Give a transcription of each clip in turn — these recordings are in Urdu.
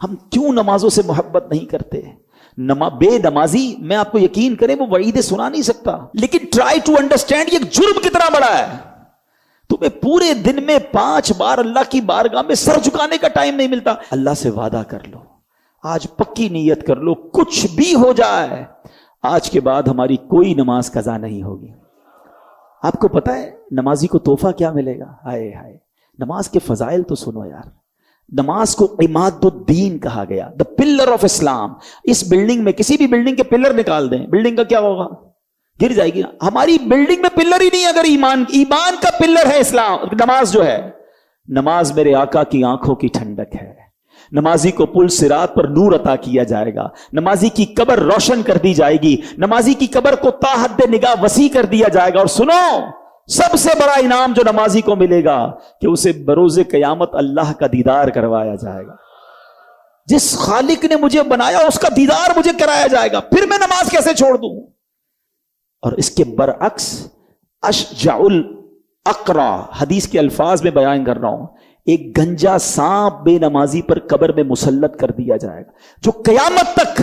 ہم کیوں نمازوں سے محبت نہیں کرتے؟ بے نمازی، میں آپ کو یقین کریں وہ وعیدیں سنا نہیں سکتا، لیکن ٹرائی ٹو انڈرسٹینڈ یہ جرم کتنا بڑا ہے۔ تمہیں پورے دن میں 5 بار اللہ کی بارگاہ میں سر جھکانے کا ٹائم نہیں ملتا۔ اللہ سے وعدہ کر لو، آج پکی نیت کر لو، کچھ بھی ہو جائے آج کے بعد ہماری کوئی نماز قضا نہیں ہوگی۔ آپ کو پتا ہے نمازی کو تحفہ کیا ملے گا؟ ہائے ہائے، نماز کے فضائل تو سنو یار۔ نماز کو عماد الدین کہا گیا، دا پلر آف اسلام۔ اس بلڈنگ میں کسی بھی بلڈنگ کے پلر نکال دیں، بلڈنگ کا کیا ہوگا؟ گر جائے گی نا۔ ہماری بلڈنگ میں پلر ہی نہیں، اگر ایمان کا پلر ہے اسلام، نماز جو ہے۔ نماز میرے آقا کی آنکھوں کی ٹھنڈک ہے۔ نمازی کو پل صراط پر نور عطا کیا جائے گا، نمازی کی قبر روشن کر دی جائے گی، نمازی کی قبر کو تا حد نگاہ وسیع کر دیا جائے گا۔ اور سنو، سب سے بڑا انعام جو نمازی کو ملے گا کہ اسے بروز قیامت اللہ کا دیدار کروایا جائے گا۔ جس خالق نے مجھے بنایا اس کا دیدار مجھے کرایا جائے گا، پھر میں نماز کیسے چھوڑ دوں؟ اور اس کے برعکس اشجع الاقرا، حدیث کے الفاظ میں بیان کر رہا ہوں، ایک گنجا سانپ بے نمازی پر قبر میں مسلط کر دیا جائے گا، جو قیامت تک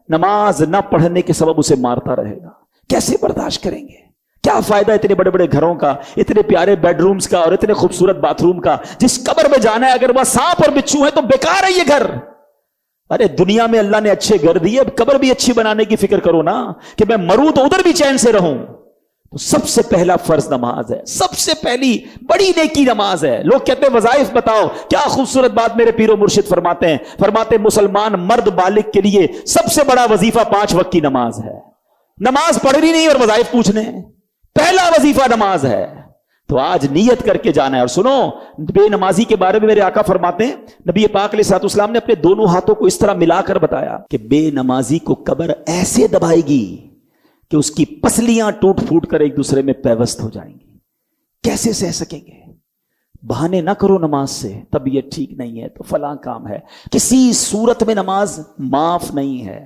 نماز نہ پڑھنے کے سبب اسے مارتا رہے گا۔ کیسے برداشت کریں گے؟ کیا فائدہ اتنے بڑے بڑے گھروں کا، اتنے پیارے بیڈ رومز کا اور اتنے خوبصورت باتھ روم کا؟ جس قبر میں جانا ہے اگر وہاں سانپ اور بچھو ہے تو بیکار ہے یہ گھر۔ ارے دنیا میں اللہ نے اچھے گھر دیے، اب قبر بھی اچھی بنانے کی فکر کرو نا، کہ میں مروں تو ادھر بھی چین سے رہوں۔ تو سب سے پہلا فرض نماز ہے، سب سے پہلی بڑی نیکی نماز ہے۔ لوگ کہتے ہیں وظائف بتاؤ، کیا خوبصورت بات میرے پیر و مرشد فرماتے ہیں، مسلمان مرد بالغ کے لیے سب سے بڑا وظیفہ 5 وقت کی نماز ہے۔ نماز پڑھنی نہیں اور وظائف پوچھنے، پہلا وظیفہ نماز ہے۔ تو آج نیت کر کے جانا ہے۔ اور سنو، بے نمازی کے بارے میں میرے آقا فرماتے ہیں، نبی پاک علیہ الصلوۃ والسلام نے اپنے دونوں ہاتھوں کو اس طرح ملا کر بتایا کہ بے نمازی کو قبر ایسے دبائے گی کہ اس کی پسلیاں ٹوٹ پھوٹ کر ایک دوسرے میں پیوست ہو جائیں گی۔ کیسے سہ سکیں گے؟ بہانے نہ کرو نماز سے، طبیعت ٹھیک نہیں ہے تو فلاں کام ہے، کسی صورت میں نماز معاف نہیں ہے۔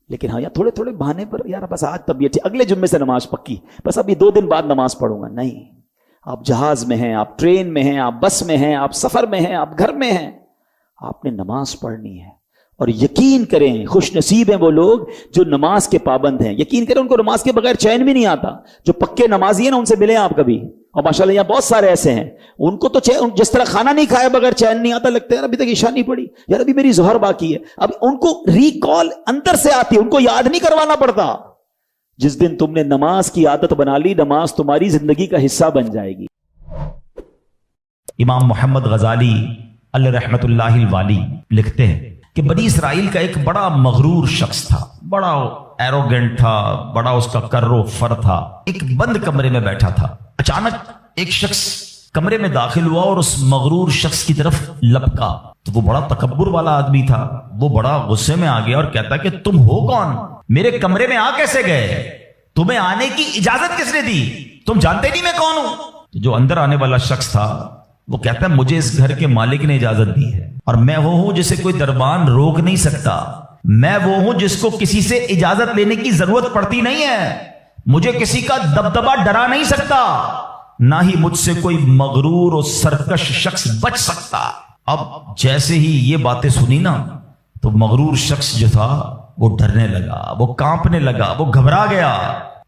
لیکن ہاں، یا تھوڑے تھوڑے بہانے پر، یار بس آج طبیعت ٹھیک، اگلے جمعے سے نماز پکی، بس ابھی 2 دن بعد نماز پڑھوں گا، نہیں۔ آپ جہاز میں ہیں، آپ ٹرین میں ہیں، آپ بس میں ہیں، آپ سفر میں ہیں، آپ گھر میں ہیں، آپ نے نماز پڑھنی ہے۔ اور یقین کریں، خوش نصیب ہیں وہ لوگ جو نماز کے پابند ہیں۔ یقین کریں، ان کو نماز کے بغیر چین بھی نہیں آتا۔ جو پکے نمازی ہیں نا، ان سے ملیں آپ کبھی، اور ماشاءاللہ یہاں بہت سارے ایسے ہیں، ان کو تو جس طرح کھانا نہیں کھائے بغیر چین نہیں آتا، لگتا ہے ابھی تک عشاء نہیں پڑی، یار ابھی میری ظہر باقی ہے۔ اب ان کو ریکال اندر سے آتی ہے، ان کو یاد نہیں کروانا پڑتا۔ جس دن تم نے نماز کی عادت بنا لی، نماز تمہاری زندگی کا حصہ بن جائے گی۔ امام محمد غزالی علیہ رحمت اللہ الوالی لکھتے ہیں کہ بنی اسرائیل کا ایک بڑا مغرور شخص تھا، بڑا ایروگنٹ تھا، بڑا اس کا کر و فر تھا۔ ایک بند کمرے میں بیٹھا تھا، اچانک ایک شخص کمرے میں داخل ہوا اور اس مغرور شخص کی طرف لپکا۔ تو وہ بڑا تکبر والا آدمی تھا، وہ بڑا غصے میں آ گیا اور کہتا کہ تم ہو کون؟ میرے کمرے میں آ کیسے گئے؟ تمہیں آنے کی اجازت کس نے دی؟ تم جانتے نہیں میں کون ہوں؟ جو اندر آنے والا شخص تھا وہ کہتا ہے مجھے اس گھر کے مالک نے اجازت دی ہے، اور میں وہ ہوں جسے کوئی دربان روک نہیں سکتا، میں وہ ہوں جس کو کسی سے اجازت لینے کی ضرورت پڑتی نہیں ہے، مجھے کسی کا دبدبا ڈرا نہیں سکتا، نہ ہی مجھ سے کوئی مغرور اور سرکش شخص بچ سکتا۔ اب جیسے ہی یہ باتیں سنی نا، تو مغرور شخص جو تھا وہ ڈرنے لگا، وہ کانپنے لگا، وہ گھبرا گیا۔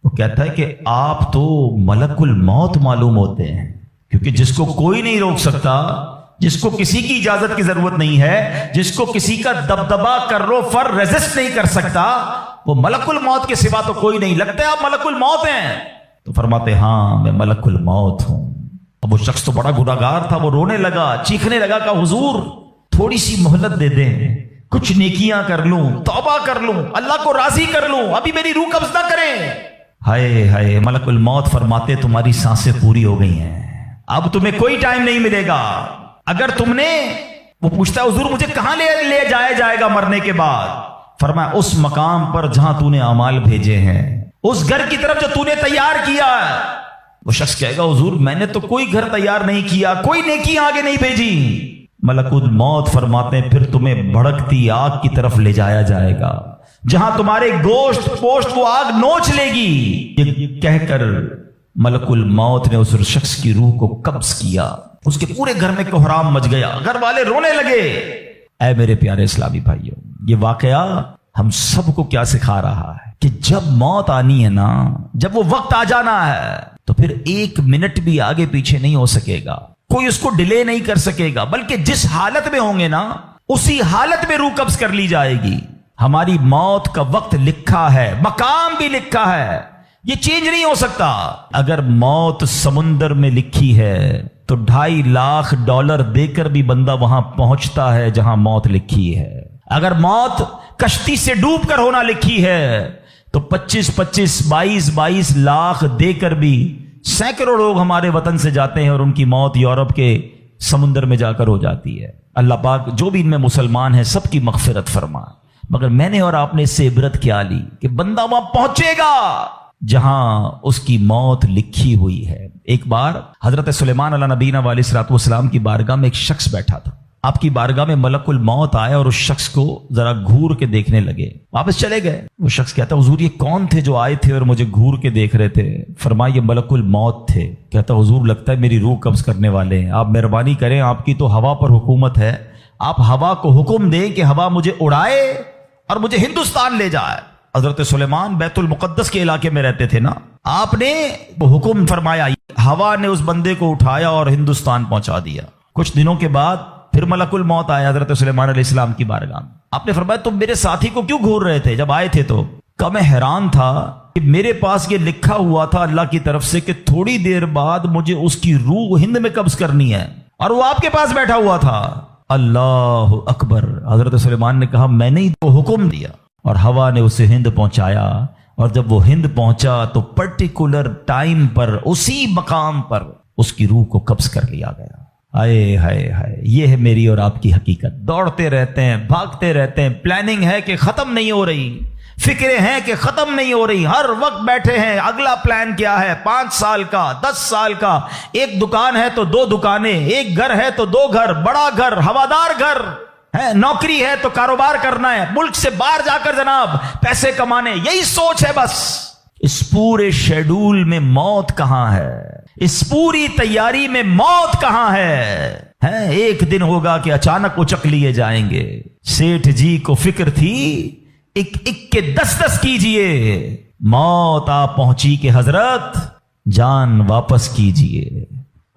وہ کہتا ہے کہ آپ تو ملک الموت معلوم ہوتے ہیں، کیونکہ جس کو کوئی نہیں روک سکتا، جس کو کسی کی اجازت کی ضرورت نہیں ہے، جس کو کسی کا دبدبا کرو فر ریزسٹ نہیں کر سکتا، وہ ملک الموت کے سوا تو کوئی نہیں۔ لگتا ہے آپ ملک الموت ہیں؟ تو فرماتے ہاں میں ملک الموت ہوں۔ اب وہ شخص تو بڑا گناہگار تھا، وہ رونے لگا، چیخنے لگا کہ حضور تھوڑی سی مہلت دے دیں، کچھ نیکیاں کر لوں، توبہ کر لوں، اللہ کو راضی کر لوں، ابھی میری روح قبض نہ کریں۔ ہائے ہائے، ملک الموت فرماتے تمہاری سانسیں پوری ہو گئی ہیں، اب تمہیں کوئی ٹائم نہیں ملے گا۔ اگر تم نے، وہ پوچھتا ہے حضور مجھے کہاں لے جایا جائے گا مرنے کے بعد؟ فرمایا اس مقام پر جہاں تو نے اعمال بھیجے ہیں، اس گھر کی طرف جو تو نے تیار کیا ہے۔ وہ شخص کہے گا حضور میں نے تو کوئی گھر تیار نہیں کیا، کوئی نیکی آگے نہیں بھیجی۔ ملک الموت فرماتے ہیں پھر تمہیں بھڑکتی آگ کی طرف لے جایا جائے گا، جہاں تمہارے گوشت پوشت وہ آگ نوچ لے گی۔ یہ کہہ کر ملک الموت نے اس شخص کی روح کو قبض کیا، اس کے پورے گھر میں کوہرام مچ گیا، گھر والے رونے لگے، اے میرے پیارے اسلامی بھائیوں، یہ واقعہ ہم سب کو کیا سکھا رہا ہے کہ جب موت آنی ہے نا، جب وہ وقت آ جانا ہے تو پھر ایک منٹ بھی آگے پیچھے نہیں ہو سکے گا، کوئی اس کو ڈیلے نہیں کر سکے گا، بلکہ جس حالت میں ہوں گے نا اسی حالت میں روح قبض کر لی جائے گی۔ ہماری موت کا وقت لکھا ہے، مقام بھی لکھا ہے، یہ چینج نہیں ہو سکتا۔ اگر موت سمندر میں لکھی ہے تو $2.5 لاکھ دے کر بھی بندہ وہاں پہنچتا ہے جہاں موت لکھی ہے۔ اگر موت کشتی سے ڈوب کر ہونا لکھی ہے تو 22 لاکھ دے کر بھی سینکڑوں لوگ ہمارے وطن سے جاتے ہیں اور ان کی موت یورپ کے سمندر میں جا کر ہو جاتی ہے۔ اللہ پاک جو بھی ان میں مسلمان ہیں سب کی مغفرت فرما، مگر میں نے اور آپ نے اس سے عبرت کیا لی کہ بندہ وہاں پہنچے گا جہاں اس کی موت لکھی ہوئی ہے۔ ایک بار حضرت سلیمان علیہ نبینا علیہ الصلوۃ والسلام کی بارگاہ میں ایک شخص بیٹھا تھا۔ آپ کی بارگاہ میں ملک الموت آئے اور اس شخص کو ذرا گھور کے دیکھنے لگے، واپس چلے گئے۔ وہ شخص کہتا حضور یہ کون تھے جو آئے تھے اور مجھے گھور کے دیکھ رہے تھے؟ فرمایا یہ ملک الموت تھے۔ کہتا حضور لگتا ہے میری روح قبض کرنے والے ہیں، آپ مہربانی کریں، آپ کی تو ہوا پر حکومت ہے، آپ ہوا کو حکم دیں کہ ہوا مجھے اڑائے اور مجھے ہندوستان لے جائے۔ حضرت سلیمان بیت المقدس کے علاقے میں رہتے تھے نا، آپ نے وہ حکم فرمایا، ہوا نے اس بندے کو اٹھایا اور ہندوستان پہنچا دیا۔ کچھ دنوں کے بعد پھر ملک الموت آیا حضرت سلیمان علیہ السلام کی بارگاہ میں۔ آپ نے فرمایا تم میرے ساتھی کو کیوں گھور رہے تھے جب آئے تھے تو؟ کہ میں حیران تھا کہ میرے پاس یہ لکھا ہوا تھا اللہ کی طرف سے کہ تھوڑی دیر بعد مجھے اس کی روح ہند میں قبض کرنی ہے اور وہ آپ کے پاس بیٹھا ہوا تھا۔ اللہ اکبر۔ حضرت سلیمان نے کہا میں نے ہی تو حکم دیا اور ہوا نے اسے ہند پہنچایا، اور جب وہ ہند پہنچا تو پرٹیکولر ٹائم پر اسی مقام پر اس کی روح کو قبض کر لیا گیا۔ ہائے ہائے ہائے، یہ ہے میری اور آپ کی حقیقت۔ دوڑتے رہتے ہیں، بھاگتے رہتے ہیں، پلاننگ ہے کہ ختم نہیں ہو رہی، فکریں ہیں کہ ختم نہیں ہو رہی، ہر وقت بیٹھے ہیں اگلا پلان کیا ہے، 5 سال کا، 10 سال کا، ایک دکان ہے تو 2 دکانیں، ایک گھر ہے تو 2 گھر، بڑا گھر، ہوادار گھر ہے، نوکری ہے تو کاروبار کرنا ہے، ملک سے باہر جا کر جناب پیسے کمانے، یہی سوچ ہے بس۔ اس پورے شیڈول میں موت کہاں ہے؟ اس پوری تیاری میں موت کہاں ہے؟ ایک دن ہوگا کہ اچانک اچک لیے جائیں گے۔ سیٹھ جی کو فکر تھی ایک کے 10 کیجئے، موت آ پہنچی کہ حضرت جان واپس کیجئے۔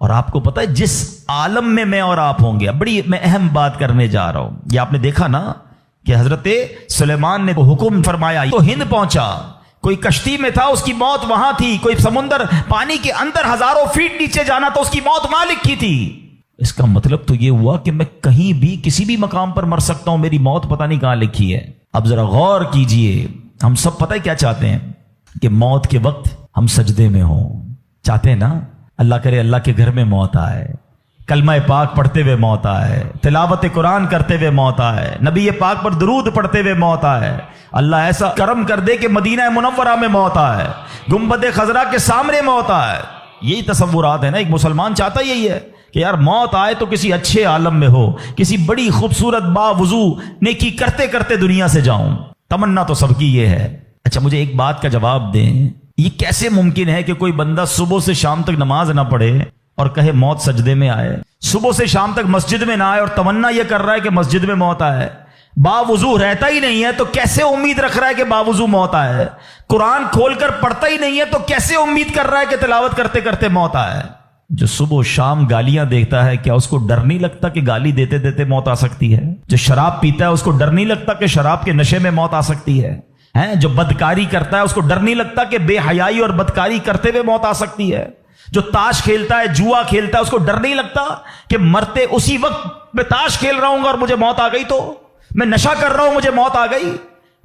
اور آپ کو پتا ہے جس عالم میں میں اور آپ ہوں گے، بڑی میں اہم بات کرنے جا رہا ہوں، یہ آپ نے دیکھا نا کہ حضرت سلیمان نے حکم فرمایا تو ہند پہنچا، کوئی کشتی میں تھا اس کی موت وہاں تھی، کوئی سمندر پانی کے اندر ہزاروں فیٹ نیچے جانا تو اس کی موت وہاں لکھی تھی۔ اس کا مطلب تو یہ ہوا کہ میں کہیں بھی کسی بھی مقام پر مر سکتا ہوں، میری موت پتہ نہیں کہاں لکھی ہے۔ اب ذرا غور کیجئے، ہم سب پتہ ہے کیا چاہتے ہیں کہ موت کے وقت ہم سجدے میں ہوں، چاہتے ہیں نا اللہ کرے اللہ کے گھر میں موت آئے، کلمہ پاک پڑھتے ہوئے موت آئے، تلاوت قرآن کرتے ہوئے موت آئے، نبی پاک پر درود پڑھتے ہوئے موت آئے، اللہ ایسا کرم کر دے کہ مدینہ منورہ میں موت آئے، گنبد خضرا کے سامنے موت آئے۔ یہی تصورات ہے نا، ایک مسلمان چاہتا یہی ہے کہ یار موت آئے تو کسی اچھے عالم میں ہو، کسی بڑی خوبصورت باوضو نیکی کرتے کرتے دنیا سے جاؤں، تمنا تو سب کی یہ ہے۔ اچھا مجھے ایک بات کا جواب دیں، یہ کیسے ممکن ہے کہ کوئی بندہ صبح سے شام تک نماز نہ پڑھے اور کہے موت سجدے میں آئے، صبح سے شام تک مسجد میں نہ آئے اور تمنا یہ کر رہا ہے کہ مسجد میں موت آئے، باوضو رہتا ہی نہیں ہے تو کیسے امید رکھ رہا ہے کہ باوضو موت آئے، قرآن کھول کر پڑھتا ہی نہیں ہے تو کیسے امید کر رہا ہے کہ تلاوت کرتے کرتے موت آئے؟ جو صبح و شام گالیاں دیکھتا ہے کیا اس کو ڈر نہیں لگتا کہ گالی دیتے دیتے موت آ سکتی ہے؟ جو شراب پیتا ہے اس کو ڈر نہیں لگتا کہ شراب کے نشے میں موت آ سکتی ہے؟ جو بدکاری کرتا ہے اس کو ڈر نہیں لگتا کہ بے حیائی اور بدکاری کرتے ہوئے موت آ سکتی ہے؟ جو تاش کھیلتا ہے، جوا کھیلتا ہے، اس کو ڈر نہیں لگتا کہ مرتے اسی وقت میں تاش کھیل رہا ہوں گا اور مجھے موت آ گئی، تو میں نشہ کر رہا ہوں مجھے موت آ گئی،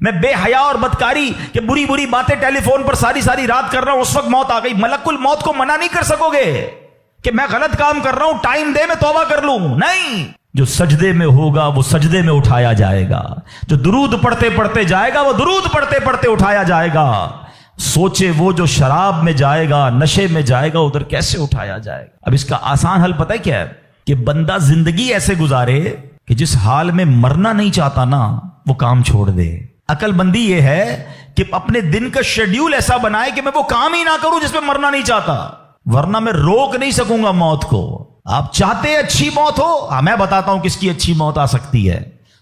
میں بے حیا اور بدکاری کہ بری بری باتیں ٹیلی فون پر ساری رات کر رہا ہوں اس وقت موت آ گئی؟ ملک الموت کو منع نہیں کر سکو گے کہ میں غلط کام کر رہا ہوں، ٹائم دے میں توبہ کر لوں، نہیں۔ جو سجدے میں ہوگا وہ سجدے میں اٹھایا جائے گا، جو درود پڑھتے پڑھتے جائے گا وہ درود پڑھتے پڑھتے اٹھایا جائے گا۔ سوچے وہ جو شراب میں جائے گا، نشے میں جائے گا، ادھر کیسے اٹھایا جائے گا؟ اب اس کا آسان حل پتہ ہے کیا ہے؟ کہ بندہ زندگی ایسے گزارے کہ جس حال میں مرنا نہیں چاہتا نا وہ کام چھوڑ دے۔ عقل بندی یہ ہے کہ اپنے دن کا شیڈیول ایسا بنائے کہ میں وہ کام ہی نہ کروں جس میں مرنا نہیں چاہتا، ورنہ میں روک نہیں سکوں گا موت کو۔ آپ چاہتے اچھی موت ہو؟ میں بتاتا ہوں کس کی اچھی موت آ سکتی ہے۔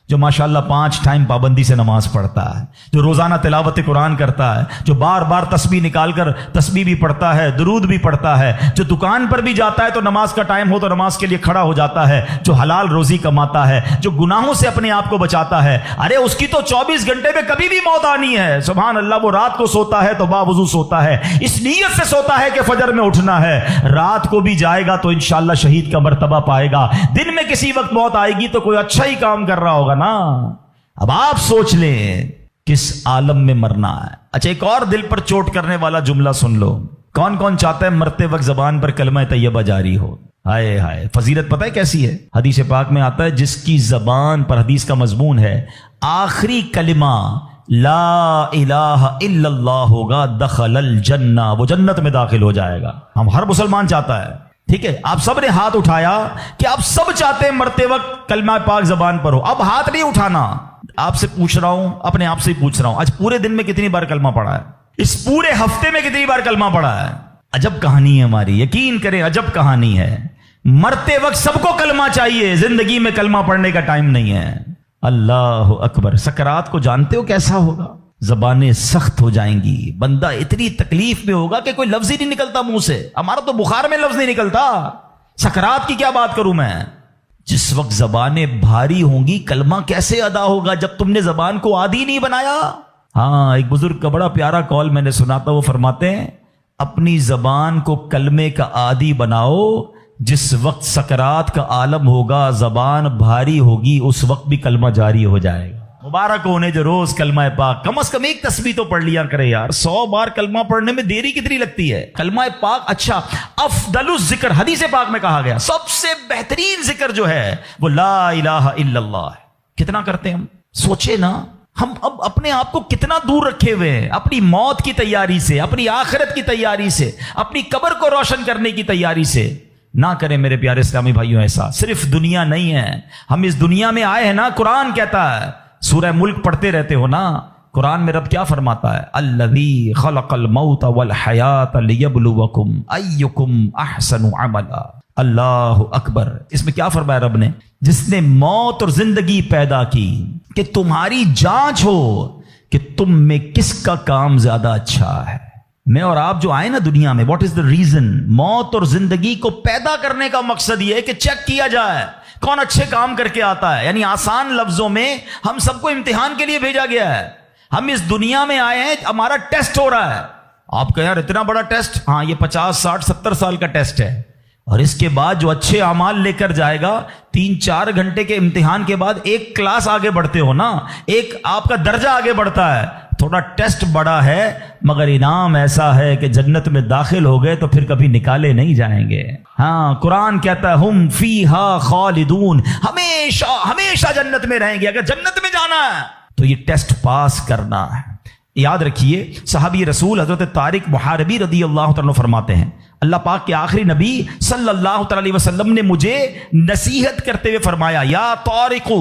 جو ماشاءاللہ 5 ٹائم پابندی سے نماز پڑھتا ہے, جو روزانہ تلاوت قرآن کرتا ہے, جو بار بار تسبیح نکال کر تسبیح بھی پڑھتا ہے, درود بھی پڑھتا ہے, جو دکان پر بھی جاتا ہے تو نماز کا ٹائم ہو تو نماز کے لیے کھڑا ہو جاتا ہے, جو حلال روزی کماتا ہے, جو گناہوں سے اپنے آپ کو بچاتا ہے, ارے اس کی تو 24 گھنٹے میں کبھی بھی موت آنی ہے. سبحان اللہ. وہ رات کو سوتا ہے تو باوضو سوتا ہے, اس نیت سے سوتا ہے کہ فجر میں اٹھنا ہے. رات کو بھی جائے گا تو انشاءاللہ شہید کا مرتبہ پائے گا. دن میں کسی وقت موت آئے گی تو کوئی اچھا ہی کام کر رہا ہوگا نا. اب آپ سوچ لیں کس عالم میں مرنا ہے. اچھا ایک اور دل پر چوٹ کرنے والا جملہ سن لو. کون کون چاہتا ہے مرتے وقت زبان پر کلمہ طیبہ جاری ہو؟ ہائے ہائے. فضیلت پتہ ہے کیسی ہے؟ حدیث پاک میں آتا ہے جس کی زبان پر, حدیث کا مضمون ہے, آخری کلمہ لا الہ الا اللہ ہوگا, دخل الجنہ, وہ جنت میں داخل ہو جائے گا. ہم ہر مسلمان چاہتا ہے. ٹھیک ہے, آپ سب نے ہاتھ اٹھایا کہ آپ سب چاہتے ہیں مرتے وقت کلمہ پاک زبان پر ہو. اب ہاتھ نہیں اٹھانا, آپ سے پوچھ رہا ہوں, اپنے آپ سے ہی پوچھ رہا ہوں, آج پورے دن میں کتنی بار کلمہ پڑھا ہے؟ اس پورے ہفتے میں کتنی بار کلمہ پڑھا ہے؟ عجب کہانی ہے ہماری, یقین کریں عجب کہانی ہے. مرتے وقت سب کو کلمہ چاہیے, زندگی میں کلمہ پڑھنے کا ٹائم نہیں ہے. اللہ اکبر. سکرات کو جانتے ہو کیسا ہوگا؟ زبانیں سخت ہو جائیں گی, بندہ اتنی تکلیف میں ہوگا کہ کوئی لفظ ہی نہیں نکلتا منہ سے. ہمارا تو بخار میں لفظ نہیں نکلتا, سکرات کی کیا بات کروں میں. جس وقت زبانیں بھاری ہوں گی کلمہ کیسے ادا ہوگا جب تم نے زبان کو عادی نہیں بنایا. ہاں, ایک بزرگ کا بڑا پیارا کال میں نے سنا تھا. وہ فرماتے ہیں اپنی زبان کو کلمے کا عادی بناؤ, جس وقت سکرات کا عالم ہوگا زبان بھاری ہوگی اس وقت بھی کلمہ جاری ہو جائے گا. مبارک ہونے جو روز کلمہ پاک کم از کم ایک تسبیح تو پڑھ لیا کرے یار. 100 بار کلمہ پڑھنے میں دیری کتنی لگتی ہے. کلمہ پاک اچھا افضل الذکر, حدیث پاک میں کہا گیا سب سے بہترین ذکر جو ہے وہ لا الہ الا اللہ ہے. کتنا کرتے ہیں ہم؟ سوچے نا, ہم اب اپنے آپ کو کتنا دور رکھے ہوئے ہیں اپنی موت کی تیاری سے, اپنی آخرت کی تیاری سے, اپنی قبر کو روشن کرنے کی تیاری سے. نہ کریں میرے پیارے اسلامی بھائیوں ایسا. صرف دنیا نہیں ہے, ہم اس دنیا میں آئے ہیں نا. قرآن کہتا ہے, سورہ ملک پڑھتے رہتے ہو نا, قرآن میں رب کیا فرماتا ہے؟ الذی خلق الموت والحیات لیبلوکم ایکم احسن عملا. اللہ اکبر. اس میں کیا فرمایا رب نے؟ جس نے موت اور زندگی پیدا کی کہ تمہاری جانچ ہو کہ تم میں کس کا کام زیادہ اچھا ہے. میں اور آپ جو آئے نا دنیا میں, واٹ از دا ریزن؟ موت اور زندگی کو پیدا کرنے کا مقصد یہ ہے کہ چیک کیا جائے کون اچھے کام کر کے آتا ہے. یعنی آسان لفظوں میں ہم سب کو امتحان کے لیے بھیجا گیا ہے. ہم اس دنیا میں آئے ہیں, ہمارا ٹیسٹ ہو رہا ہے. آپ کہیں یار اتنا بڑا ٹیسٹ؟ ہاں, یہ 50 60 70 سال کا ٹیسٹ ہے. اور اس کے بعد جو اچھے اعمال لے کر جائے گا, 3-4 گھنٹے کے امتحان کے بعد ایک کلاس آگے بڑھتے ہو نا, ایک آپ کا درجہ آگے بڑھتا ہے. تھوڑا ٹیسٹ بڑا ہے مگر انعام ایسا ہے کہ جنت میں داخل ہو گئے تو پھر کبھی نکالے نہیں جائیں گے. ہاں, قرآن کہتا ہے ہم فیہا خالدون, ہمیشہ ہمیشہ جنت میں رہیں گے. اگر جنت میں جانا ہے تو یہ ٹیسٹ پاس کرنا ہے. یاد رکھیے صحابی رسول حضرت طارق محاربی رضی اللہ تعالیٰ فرماتے ہیں, اللہ پاک کے آخری نبی صلی اللہ تعالی علیہ وسلم نے مجھے نصیحت کرتے ہوئے فرمایا, یا طارق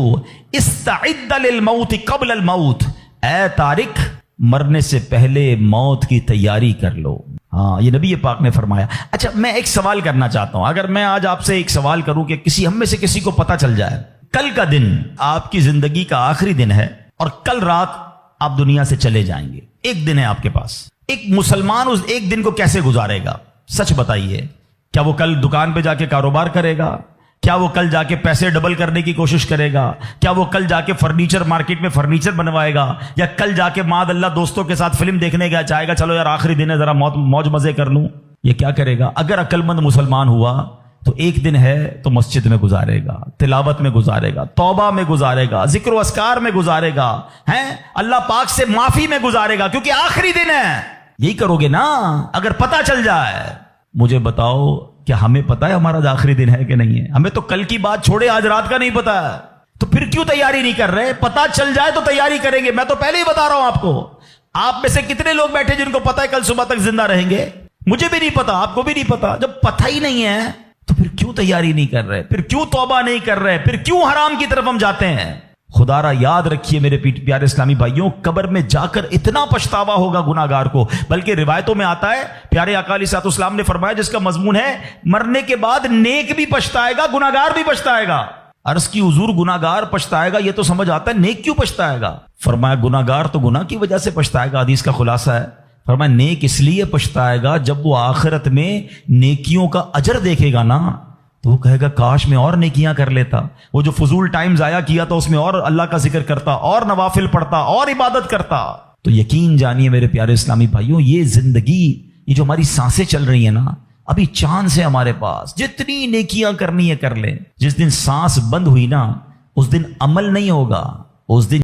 استعد للموت قبل الموت, اے طارق مرنے سے پہلے موت کی تیاری کر لو. ہاں, یہ نبی پاک نے فرمایا. اچھا میں ایک سوال کرنا چاہتا ہوں. اگر میں آج آپ سے ایک سوال کروں کہ ہم میں سے کسی کو پتا چل جائے کل کا دن آپ کی زندگی کا آخری دن ہے اور کل رات آپ دنیا سے چلے جائیں گے, ایک دن ہے آپ کے پاس, ایک مسلمان اس ایک دن کو کیسے گزارے گا؟ سچ بتائیے. کیا وہ کل دکان پہ جا کے کاروبار کرے گا؟ کیا وہ کل جا کے پیسے ڈبل کرنے کی کوشش کرے گا؟ کیا وہ کل جا کے فرنیچر مارکیٹ میں فرنیچر بنوائے گا؟ یا کل جا کے معاذ اللہ دوستوں کے ساتھ فلم دیکھنے گیا چاہے گا چلو یار آخری دن ہے ذرا موج مزے کر لوں؟ یہ کیا کرے گا؟ اگر عقل مند مسلمان ہوا تو ایک دن ہے تو مسجد میں گزارے گا, تلاوت میں گزارے گا, توبہ میں گزارے گا, ذکر و اذکار میں گزارے گا, ہیں اللہ پاک سے معافی میں گزارے گا, کیونکہ آخری دن ہے. یہی کرو گے نا اگر پتہ چل جائے. مجھے بتاؤ کیا ہمیں پتا ہے ہمارا آخری دن ہے کہ نہیں ہے؟ ہمیں تو کل کی بات چھوڑے آج رات کا نہیں پتا ہے, تو پھر کیوں تیاری نہیں کر رہے؟ پتا چل جائے تو تیاری کریں گے. میں تو پہلے ہی بتا رہا ہوں آپ کو. آپ میں سے کتنے لوگ بیٹھے جن کو پتا ہے کل صبح تک زندہ رہیں گے؟ مجھے بھی نہیں پتا, آپ کو بھی نہیں پتا. جب پتہ ہی نہیں ہے تو پھر کیوں تیاری نہیں کر رہے؟ پھر کیوں توبہ نہیں کر رہے؟ پھر کیوں حرام کی طرف ہم جاتے ہیں؟ خدا را یاد رکھیے میرے پیارے اسلامی بھائیوں, قبر میں جا کر اتنا پچھتاوا ہوگا گناہگار کو. بلکہ روایتوں میں آتا ہے پیارے آقا علیہ الصلوۃ والسلام نے فرمایا جس کا مضمون ہے مرنے کے بعد نیک بھی پچھتائے گا گناہگار بھی پچھتائے گا. عرض کی حضور گناہگار پچھتائے گا، یہ تو سمجھ آتا ہے، نیک کیوں پچھتائے گا؟ فرمایا گناہگار تو گناہ کی وجہ سے پچھتائے گا، حدیث کا خلاصہ ہے۔ فرمایا نیک اس لیے پچھتائے گا جب وہ آخرت میں نیکیوں کا اجر دیکھے گا نا، تو وہ کہے گا کاش میں اور نیکیاں کر لیتا، وہ جو فضول ٹائم ضائع کیا تھا اس میں اور اللہ کا ذکر کرتا، اور نوافل پڑھتا، اور عبادت کرتا۔ تو یقین جانیے میرے پیارے اسلامی بھائیوں، یہ زندگی، یہ جو ہماری سانسیں چل رہی ہیں نا، ابھی چانس ہے ہمارے پاس، جتنی نیکیاں کرنی ہے کر لیں۔ جس دن سانس بند ہوئی نا، اس دن عمل نہیں ہوگا، اس دن